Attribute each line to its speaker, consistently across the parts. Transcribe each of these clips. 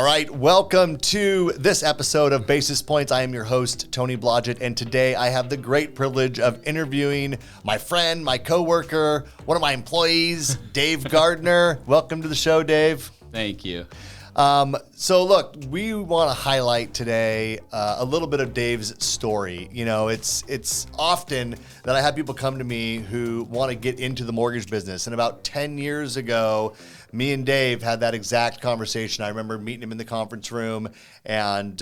Speaker 1: All right, welcome to this episode of Basis Points. I am your host, Tony Blodgett, and today I have the great privilege of interviewing my friend, my coworker, one of my employees, Dave Gardner. Welcome to the show, Dave.
Speaker 2: Thank you.
Speaker 1: So look, we want to highlight today a little bit of Dave's story. You know, it's often that I have people come to me who want to get into the mortgage business. And about 10 years ago, me and Dave had that exact conversation. I remember meeting him in the conference room, and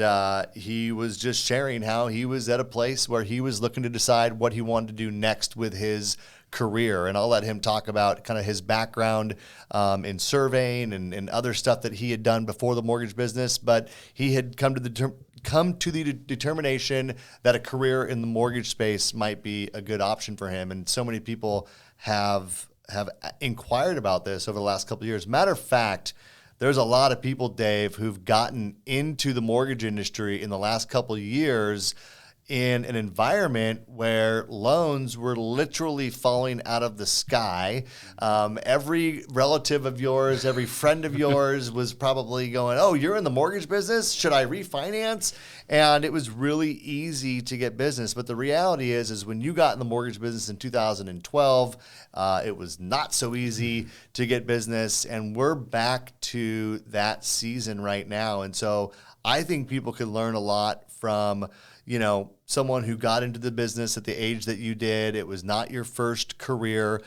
Speaker 1: he was just sharing how he was at a place where he was looking to decide what he wanted to do next with his career. And I'll let him talk about kind of his background in surveying and other stuff that he had done before the mortgage business. But he had come to the determination that a career in the mortgage space might be a good option for him. And so many people have inquired about this over the last couple of years. Matter of fact, there's a lot of people, Dave, who've gotten into the mortgage industry in the last couple of years in an environment where loans were literally falling out of the sky. Every relative of yours, every friend of yours was probably going, oh, you're in the mortgage business? Should I refinance? And it was really easy to get business. But the reality is when you got in the mortgage business in 2012, it was not so easy to get business. And we're back to that season right now. And so I think people could learn a lot from, you know, someone who got into the business at the age that you did. It was not your first career.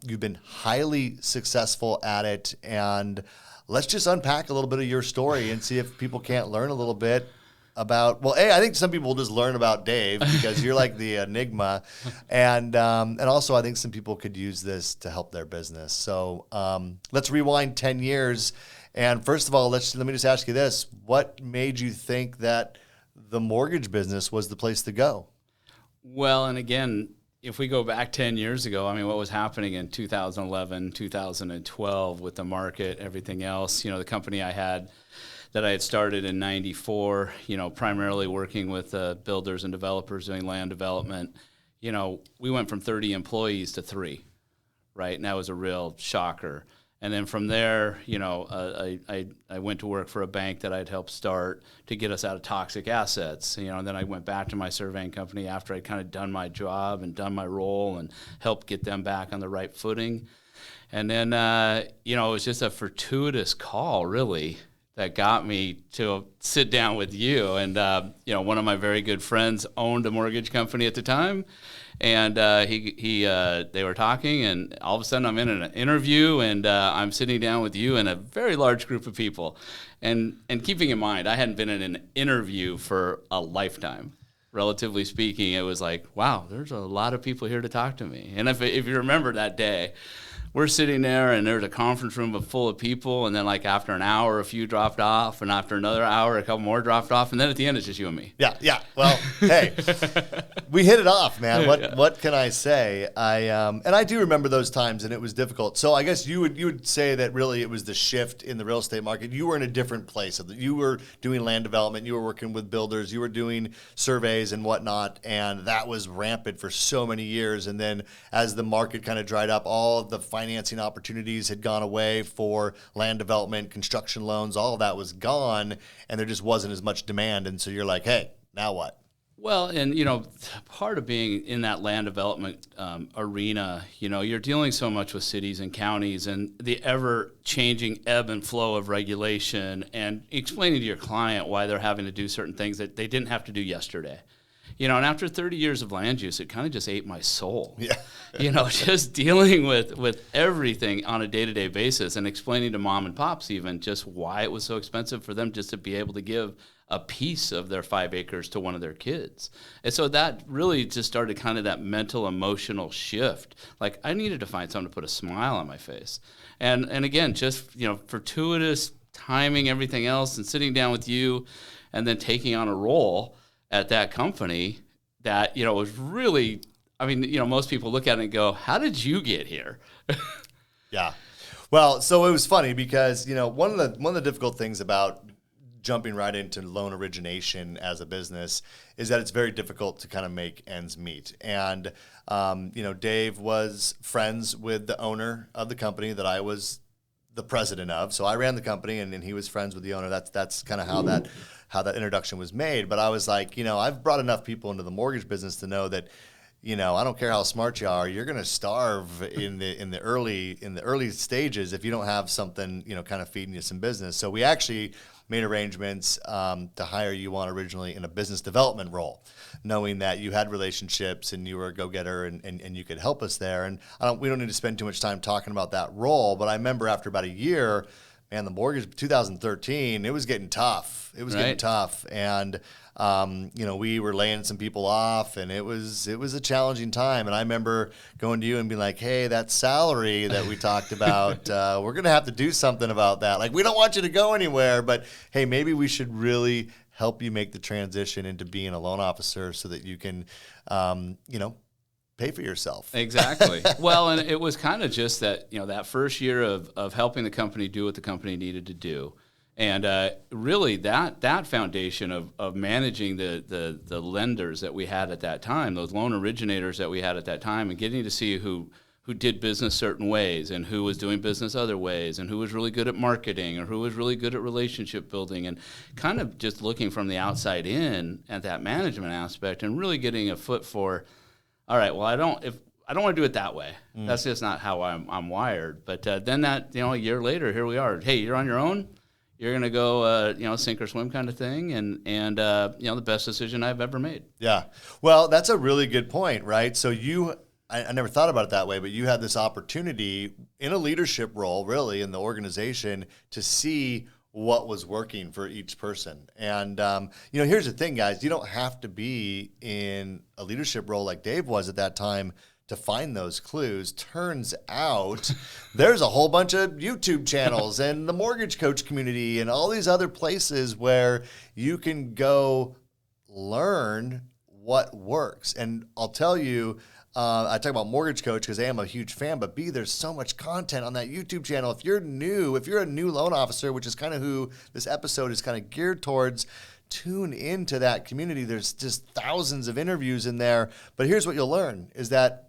Speaker 1: You've been highly successful at it. And let's just unpack a little bit of your story and see if people can't learn a little bit about, well, I think some people will just learn about Dave because you're like the enigma. And also I think some people could use this to help their business. So let's rewind 10 years. And first of all, let me just ask you this. What made you think that the mortgage business was the place to go?
Speaker 2: Well, and again, if we go back 10 years ago, I mean, what was happening in 2011, 2012 with the market, everything else, you know, the company I had started in 94, you know, primarily working with builders and developers doing land development, you know, we went from 30 employees to 3, right? And that was a real shocker. And then from there, you know, I went to work for a bank that I'd helped start to get us out of toxic assets. You know, and then I went back to my surveying company after I'd kind of done my job and done my role and helped get them back on the right footing. And then, you know, it was just a fortuitous call, really, that got me to sit down with you. And, you know, one of my very good friends owned a mortgage company at the time. And they were talking, and all of a sudden I'm in an interview, and I'm sitting down with you and a very large group of people. And keeping in mind, I hadn't been in an interview for a lifetime. Relatively speaking, it was like, wow, there's a lot of people here to talk to me. And if you remember that day, we're sitting there, and there's a conference room full of people, and then like after an hour, a few dropped off, and after another hour, a couple more dropped off, and then at the end, it's just you and me.
Speaker 1: Yeah. Well, hey, we hit it off, man. What can I say? And I do remember those times, and it was difficult. So I guess you would say that really it was the shift in the real estate market. You were in a different place. You were doing land development. You were working with builders. You were doing surveys and whatnot, and that was rampant for so many years. And then as the market kind of dried up, all of the financing opportunities had gone away for land development, construction loans, all of that was gone, and there just wasn't as much demand. And so you're like, hey, now what?
Speaker 2: Well, and, you know, part of being in that land development arena, you know, you're dealing so much with cities and counties and the ever-changing ebb and flow of regulation and explaining to your client why they're having to do certain things that they didn't have to do yesterday. You know, and after 30 years of land use, it kind of just ate my soul.
Speaker 1: Yeah.
Speaker 2: You know, just dealing with everything on a day-to-day basis and explaining to mom and pops even just why it was so expensive for them just to be able to give a piece of their 5 acres to one of their kids. And so that really just started kind of that mental, emotional shift. Like, I needed to find something to put a smile on my face. And again, just, you know, fortuitous timing, everything else, and sitting down with you and then taking on a role at that company that, you know, was really, I mean, you know, most people look at it and go, how did you get here?
Speaker 1: Yeah. Well, so it was funny because, you know, one of the difficult things about jumping right into loan origination as a business is that it's very difficult to kind of make ends meet. And, you know, Dave was friends with the owner of the company that I was the president of. So I ran the company, and he was friends with the owner. That's kind of how that introduction was made. But I was like, I've brought enough people into the mortgage business to know that, I don't care how smart you are, you're going to starve in the early stages if you don't have something, kind of feeding you some business. So we actually made arrangements to hire you on originally in a business development role, knowing that you had relationships and you were a go-getter and you could help us there. And we don't need to spend too much time talking about that role, but I remember after about a year, man, the mortgage 2013, it was getting tough. It was getting tough, and we were laying some people off, and it was a challenging time. And I remember going to you and being like, "Hey, that salary that we talked about, we're gonna have to do something about that. Like, we don't want you to go anywhere, but hey, maybe we should really help you make the transition into being a loan officer so that you can, pay for yourself."
Speaker 2: Exactly. Well, and it was kind of just that, that first year of helping the company do what the company needed to do. And really that foundation of managing the lenders that we had at that time, those loan originators that we had at that time, and getting to see who did business certain ways and who was doing business other ways and who was really good at marketing or who was really good at relationship building, and kind of just looking from the outside in at that management aspect and really getting a foot for, all right, well, I don't want to do it that way. That's just not how I'm wired. But then that, a year later, here we are. Hey, you're on your own. You're going to go, sink or swim kind of thing. And the best decision I've ever made.
Speaker 1: Yeah. Well, that's a really good point, right? So I never thought about it that way, but you had this opportunity in a leadership role, really, in the organization to see what was working for each person. And, here's the thing, guys. You don't have to be in a leadership role like Dave was at that time to find those clues. Turns out there's a whole bunch of YouTube channels and the mortgage coach community and all these other places where you can go learn what works. And I'll tell you, I talk about Mortgage Coach because A, I'm a huge fan, but B, there's so much content on that YouTube channel. If you're a new loan officer, which is kind of who this episode is kind of geared towards, tune into that community. There's just thousands of interviews in there. But here's what you'll learn is that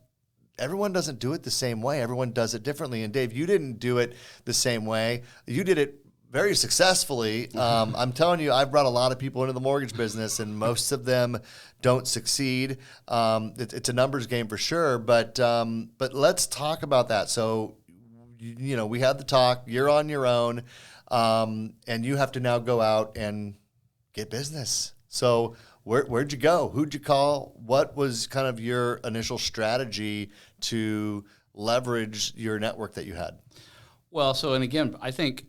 Speaker 1: everyone doesn't do it the same way. Everyone does it differently. And Dave, you didn't do it the same way. You did it very successfully. I'm telling you, I've brought a lot of people into the mortgage business, and most of them don't succeed. It's a numbers game for sure, but let's talk about that. So, we had the talk. You're on your own, and you have to now go out and get business. So, where'd you go? Who'd you call? What was kind of your initial strategy to leverage your network that you had?
Speaker 2: Well, and again, I think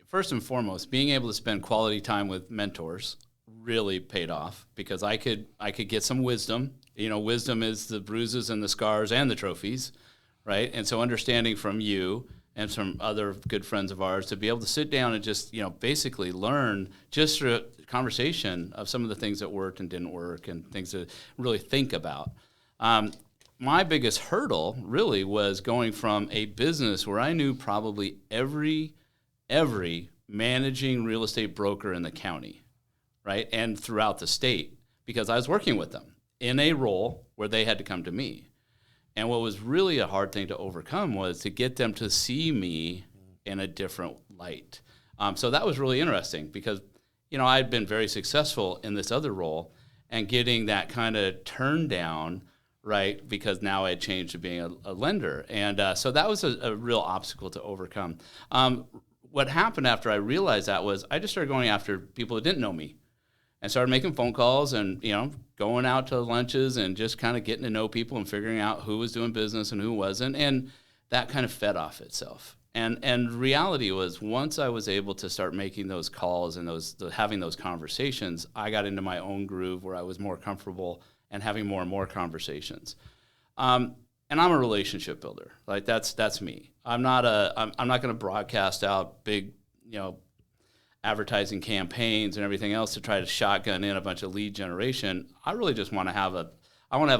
Speaker 2: first and foremost, being able to spend quality time with mentors really paid off because I could get some wisdom. Wisdom is the bruises and the scars and the trophies, right? And so understanding from you and from other good friends of ours to be able to sit down and just, basically learn just through a conversation of some of the things that worked and didn't work and things to really think about. My biggest hurdle really was going from a business where I knew probably every managing real estate broker in the county, right, and throughout the state, because I was working with them in a role where they had to come to me. And what was really a hard thing to overcome was to get them to see me in a different light. So that was really interesting because, I had been very successful in this other role and getting that kind of turn down, right, because now I had changed to being a lender. And so that was a real obstacle to overcome. What happened after I realized that was I just started going after people who didn't know me and started making phone calls and, going out to lunches and just kind of getting to know people and figuring out who was doing business and who wasn't. And that kind of fed off itself. And reality was once I was able to start making those calls and having those conversations, I got into my own groove where I was more comfortable and having more and more conversations. And I'm a relationship builder. Like that's me. I'm not going to broadcast out big, advertising campaigns and everything else to try to shotgun in a bunch of lead generation. I really just want to have a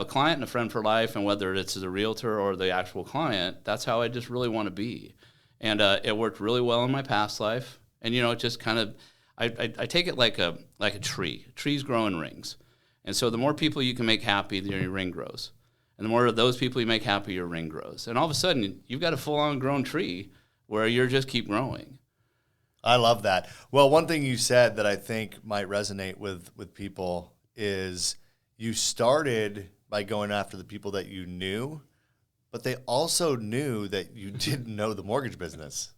Speaker 2: client and a friend for life, and whether it's the realtor or the actual client, that's how I just really want to be. And it worked really well in my past life. And it just kind of I take it like a tree. Trees grow in rings. And so the more people you can make happy, the your ring grows. And the more of those people you make happy, your ring grows. And all of a sudden, you've got a full-on grown tree where you're just keep growing.
Speaker 1: I love that. Well, one thing you said that I think might resonate with people is you started by going after the people that you knew, but they also knew that you didn't know the mortgage business.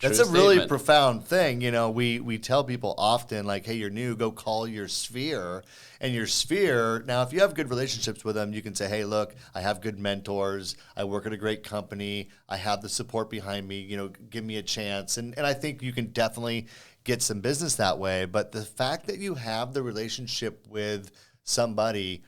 Speaker 1: That's a really profound thing. You know, we tell people often, like, hey, you're new, go call your sphere. And your sphere, now, if you have good relationships with them, you can say, hey, look, I have good mentors. I work at a great company. I have the support behind me. You know, give me a chance. And I think you can definitely get some business that way. But the fact that you have the relationship with somebody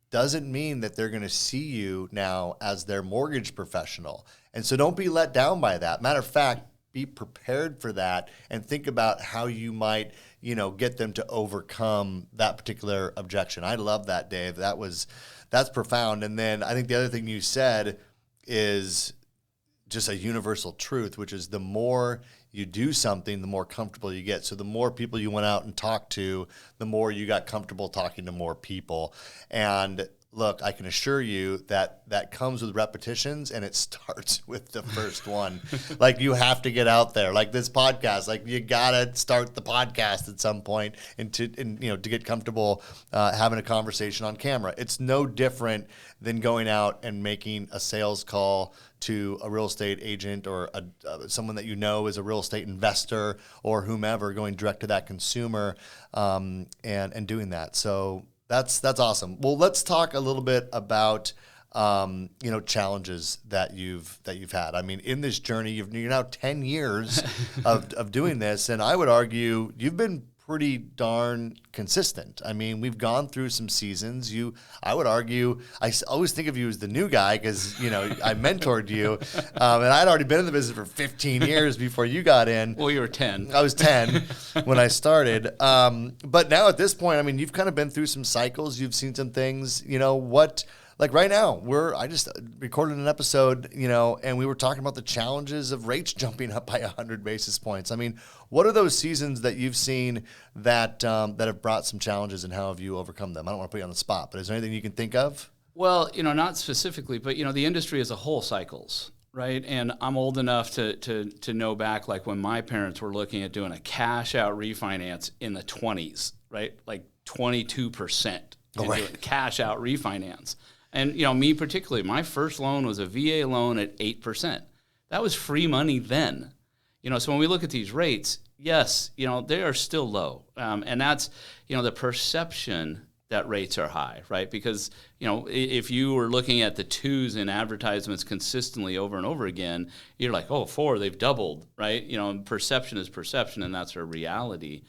Speaker 1: doesn't mean that they're going to see you now as their mortgage professional. And so don't be let down by that. Matter of fact, be prepared for that and think about how you might, you know, get them to overcome that particular objection. I love that, Dave. That's profound. And then I think the other thing you said is just a universal truth, which is the more you do something, the more comfortable you get. So the more people you went out and talked to, the more you got comfortable talking to more people. And look, I can assure you that comes with repetitions, and it starts with the first one. Like, you have to get out there. Like this podcast, like you gotta start the podcast at some point, and to get comfortable having a conversation on camera. It's no different than going out and making a sales call to a real estate agent or someone that you know is a real estate investor or whomever, going direct to that consumer and doing that. So that's awesome. Well, let's talk a little bit about challenges that you've had. I mean, in this journey, you're now 10 years of doing this, and I would argue you've been pretty darn consistent. I mean, we've gone through some seasons. I would argue, I always think of you as the new guy because, I mentored you, and I'd already been in the business for 15 years before you got in.
Speaker 2: Well, you were 10.
Speaker 1: I was 10 when I started. But now at this point, I mean, you've kind of been through some cycles. You've seen some things, like right now, I just recorded an episode, and we were talking about the challenges of rates jumping up by 100 basis points. I mean, what are those seasons that you've seen that have brought some challenges, and how have you overcome them? I don't want to put you on the spot, but is there anything you can think of?
Speaker 2: Well, not specifically, but, the industry as a whole cycles, right? And I'm old enough to know back, like when my parents were looking at doing a cash out refinance in the 20s, right? Like 22% doing cash out refinance. And, me particularly, my first loan was a VA loan at 8%. That was free money then. So when we look at these rates, yes, they are still low. And that's, the perception that rates are high, right? Because, if you were looking at the twos in advertisements consistently over and over again, you're like, oh, 4, they've doubled, right? Perception is perception, and that's our reality.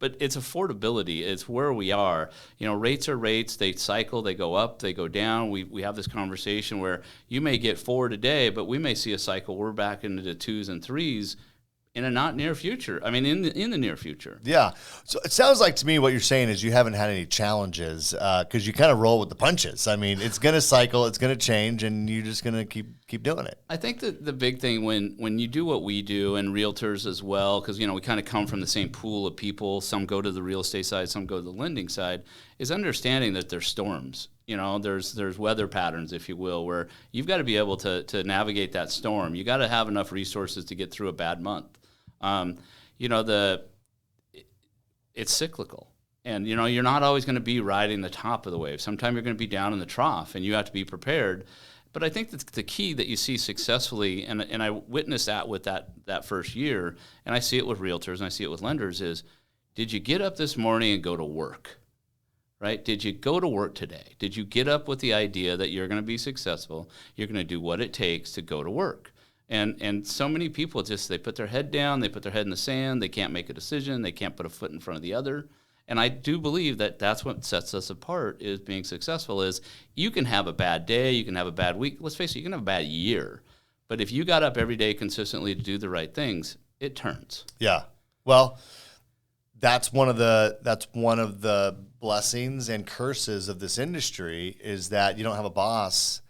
Speaker 2: But it's affordability. It's where we are. Rates are rates. They cycle. They go up. They go down. We have this conversation where you may get 4 today, but we may see a cycle. We're back into the 2s and 3s in a not near future. I mean, in the near future. Yeah.
Speaker 1: So it sounds like to me what you're saying is you haven't had any challenges because you kind of roll with the punches. I mean, it's going to cycle, it's going to change, and you're just going to keep doing it.
Speaker 2: I think that the big thing when you do what we do, and realtors as well, because, we kind of come from the same pool of people. Some go to the real estate side, some go to the lending side, is understanding that there's storms. There's weather patterns, if you will, where you've got to be able to navigate that storm. You got to have enough resources to get through a bad month. It's cyclical, and you're not always going to be riding the top of the wave. Sometimes you're going to be down in the trough, and you have to be prepared. But I think that the key that you see successfully, and I witnessed that with that first year, and I see it with realtors and I see it with lenders, is did you get up this morning and go to work? Right? Did you go to work today? Did you get up with the idea that you're going to be successful? You're going to do what it takes to go to work. And so many people they put their head down, they put their head in the sand, they can't make a decision, they can't put a foot in front of the other. And I do believe that that's what sets us apart, is being successful. Is you can have a bad day, you can have a bad week, let's face it, you can have a bad year. But if you got up every day consistently to do the right things, it turns.
Speaker 1: Yeah. Well, that's one of the blessings and curses of this industry, is that you don't have a boss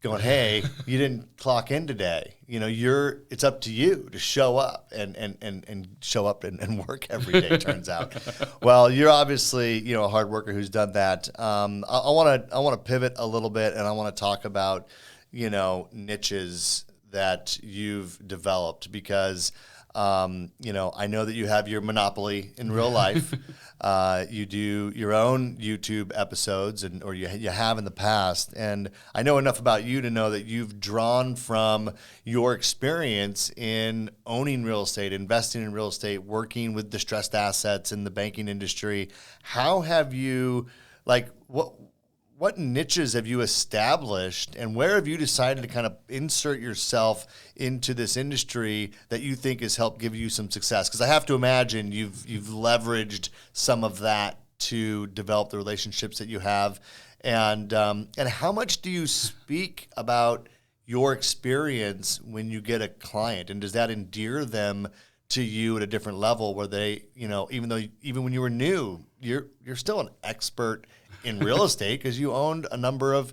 Speaker 1: going, hey, you didn't clock in today. It's up to you to show up and show up and work every day, turns out. Well, you're obviously, a hard worker who's done that. I want to pivot a little bit, and I want to talk about, niches that you've developed? Because I know that you have your monopoly in real life. You do your own YouTube episodes, or you have in the past. And I know enough about you to know that you've drawn from your experience in owning real estate, investing in real estate, working with distressed assets in the banking industry. How have you, what niches have you established, and where have you decided to kind of insert yourself into this industry that you think has helped give you some success? Because I have to imagine you've leveraged some of that to develop the relationships that you have. And how much do you speak about your experience when you get a client, and does that endear them to you at a different level where they, even when you were new, you're still an expert in real estate because you owned a number of,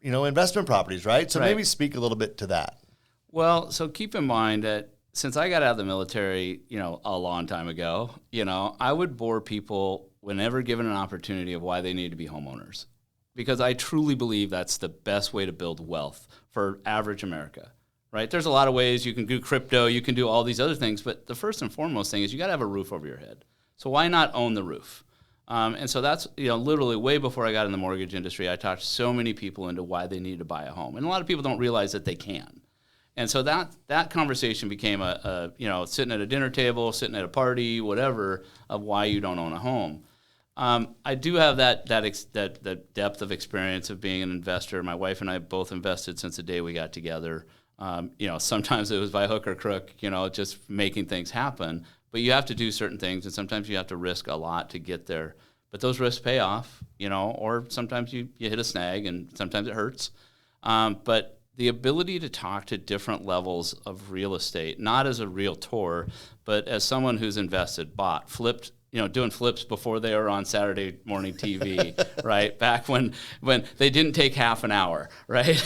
Speaker 1: investment properties, right? So maybe speak a little bit to that.
Speaker 2: Well, so keep in mind that since I got out of the military, a long time ago, I would bore people whenever given an opportunity of why they need to be homeowners, because I truly believe that's the best way to build wealth for average America, right? There's a lot of ways you can do crypto, you can do all these other things, but the first and foremost thing is you got to have a roof over your head. So why not own the roof? And so that's, literally way before I got in the mortgage industry, I talked so many people into why they need to buy a home. And a lot of people don't realize that they can. And so that conversation became sitting at a dinner table, sitting at a party, whatever, of why you don't own a home. I do have that depth of experience of being an investor. My wife and I both invested since the day we got together. Sometimes it was by hook or crook, just making things happen. But you have to do certain things, and sometimes you have to risk a lot to get there. But those risks pay off, or sometimes you hit a snag, and sometimes it hurts. But the ability to talk to different levels of real estate, not as a realtor, but as someone who's invested, bought, flipped, doing flips before they were on Saturday morning TV, right? Back when they didn't take half an hour, right?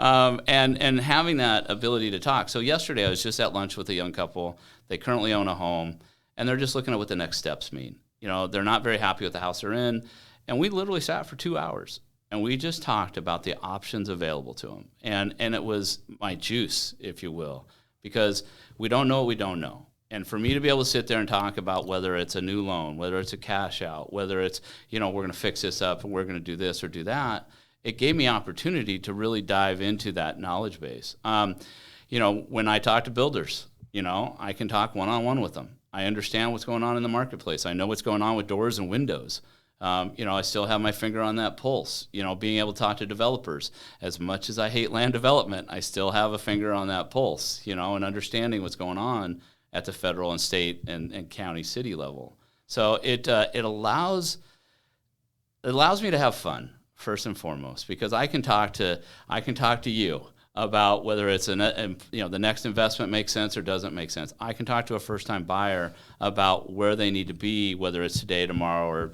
Speaker 2: And having that ability to talk. So yesterday I was just at lunch with a young couple. They currently own a home, and they're just looking at what the next steps mean. They're not very happy with the house they're in. And we literally sat for 2 hours, and we just talked about the options available to them. And it was my juice, if you will, because we don't know what we don't know. And for me to be able to sit there and talk about whether it's a new loan, whether it's a cash out, whether it's, we're going to fix this up and we're going to do this or do that, it gave me opportunity to really dive into that knowledge base. When I talk to builders, I can talk one-on-one with them. I understand what's going on in the marketplace. I know what's going on with doors and windows. I still have my finger on that pulse, being able to talk to developers. As much as I hate land development, I still have a finger on that pulse, and understanding what's going on at the federal and state and county city level. So it allows me to have fun, first and foremost, because I can talk to you about whether it's the next investment makes sense or doesn't make sense. I can talk to a first-time buyer about where they need to be, whether it's today, tomorrow, or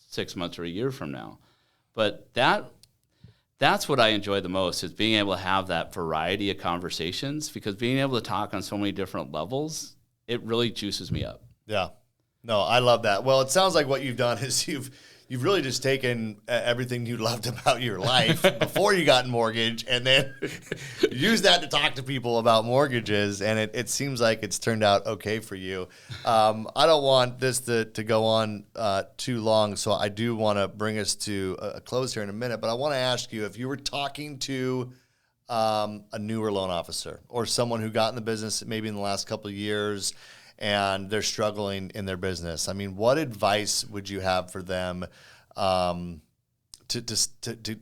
Speaker 2: 6 months or a year from now. But that's what I enjoy the most, is being able to have that variety of conversations, because being able to talk on so many different levels, it really juices me up.
Speaker 1: Yeah. No, I love that. Well, it sounds like what you've done is you've really just taken everything you loved about your life before you got in mortgage, and then use that to talk to people about mortgages. And it seems like it's turned out okay for you. I don't want this to go on too long, so I do want to bring us to a close here in a minute. But I want to ask you, if you were talking to a newer loan officer or someone who got in the business maybe in the last couple of years, and they're struggling in their business, I mean, what advice would you have for them to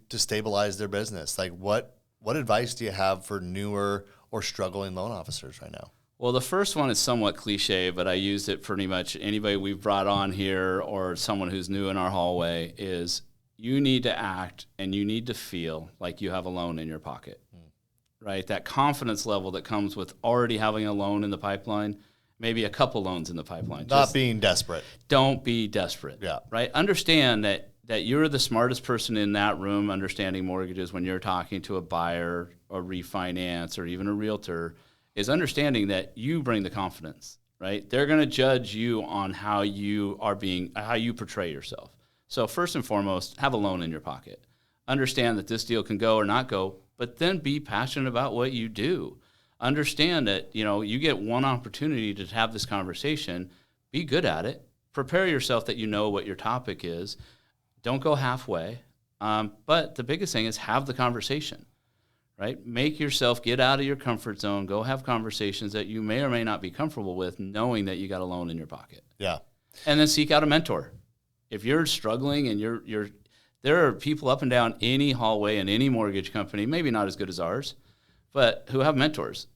Speaker 1: stabilize their business? Like, what advice do you have for newer or struggling loan officers right now?
Speaker 2: Well, the first one is somewhat cliche, but I used it pretty much anybody we've brought on here or someone who's new in our hallway, is you need to act and you need to feel like you have a loan in your pocket, right? That confidence level that comes with already having a loan in the pipeline, maybe a couple loans in the pipeline.
Speaker 1: Not being desperate.
Speaker 2: Don't be desperate.
Speaker 1: Yeah.
Speaker 2: Right? Understand that you're the smartest person in that room understanding mortgages when you're talking to a buyer or refinance or even a realtor, is understanding that you bring the confidence, right? They're going to judge you on how you portray yourself. So first and foremost, have a loan in your pocket. Understand that this deal can go or not go but then be passionate about what you do. Understand that, you get one opportunity to have this conversation. Be good at it. Prepare yourself that you know what your topic is. Don't go halfway. But the biggest thing is have the conversation, right? Make yourself get out of your comfort zone. Go have conversations that you may or may not be comfortable with, knowing that you got a loan in your pocket.
Speaker 1: Yeah.
Speaker 2: And then seek out a mentor. If you're struggling and there are people up and down any hallway in any mortgage company, maybe not as good as ours, but who have mentors.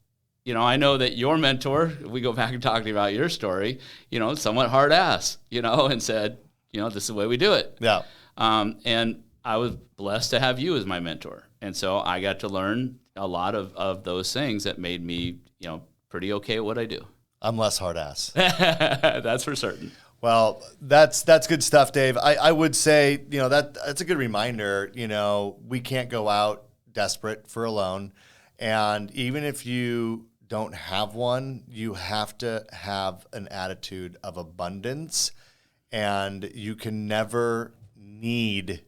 Speaker 2: I know that your mentor, if we go back and talking about your story, somewhat hard ass, and said, this is the way we do it.
Speaker 1: Yeah.
Speaker 2: And I was blessed to have you as my mentor. And so I got to learn a lot of those things that made me, pretty okay at what I do.
Speaker 1: I'm less hard ass.
Speaker 2: That's for certain.
Speaker 1: Well, that's good stuff, Dave. I would say, that's a good reminder. We can't go out desperate for a loan. And even if you don't have one, you have to have an attitude of abundance, and you can never need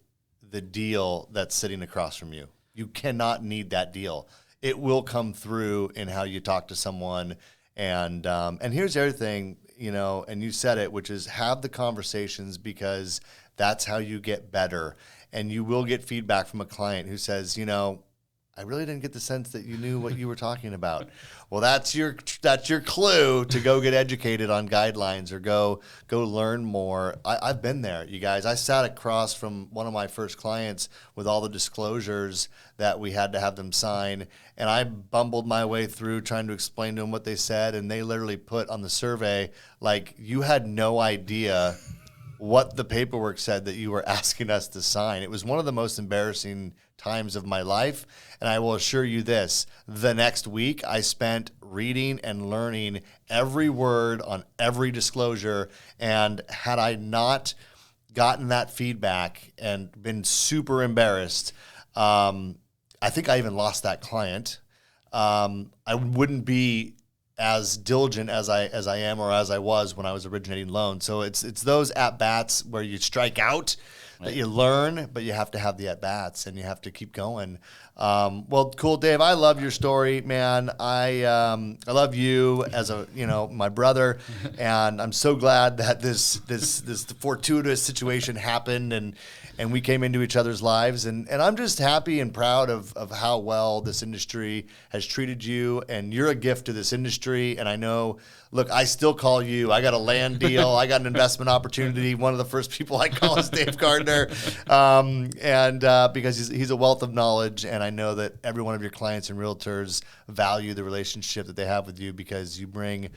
Speaker 1: the deal that's sitting across from you. You cannot need that deal. It will come through in how you talk to someone. And here's the other thing, and you said it, which is have the conversations, because that's how you get better. And you will get feedback from a client who says, I really didn't get the sense that you knew what you were talking about. Well, that's your clue to go get educated on guidelines or go learn more. I've been there, you guys. I sat across from one of my first clients with all the disclosures that we had to have them sign, and I bumbled my way through trying to explain to them what they said, and they literally put on the survey, like, you had no idea what the paperwork said that you were asking us to sign. It was one of the most embarrassing times of my life. And I will assure you this, the next week I spent reading and learning every word on every disclosure. And had I not gotten that feedback and been super embarrassed, I think I even lost that client. I wouldn't be as diligent as I am or as I was when I was originating loans. So it's those at-bats where you strike out that you learn, but you have to have the at-bats and you have to keep going. Well, cool, Dave. I love your story, man. I love you as my brother, and I'm so glad that this fortuitous situation happened and we came into each other's lives. And I'm just happy and proud of how well this industry has treated you, and you're a gift to this industry. And I know, look, I still call you. I got a land deal. I got an investment opportunity. One of the first people I call is Dave Gardner, because he's a wealth of knowledge, and I know that every one of your clients and realtors value the relationship that they have with you, because you bring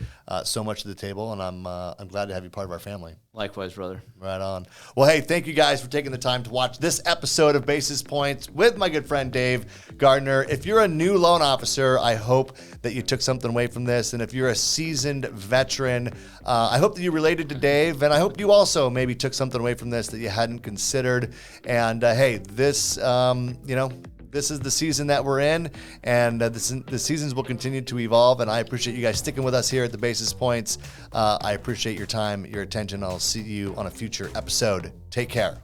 Speaker 1: so much to the table, and I'm glad to have you part of our family.
Speaker 2: Likewise, brother.
Speaker 1: Right on. Well, hey, thank you guys for taking the time to watch this episode of Basis Points with my good friend Dave Gardner. If you're a new loan officer, I hope that you took something away from this. And if you're a seasoned veteran, I hope that you related to Dave. And I hope you also maybe took something away from this that you hadn't considered. And hey, this is the season that we're in, and the seasons will continue to evolve, and I appreciate you guys sticking with us here at the Basis Points. I appreciate your time, your attention. I'll see you on a future episode. Take care.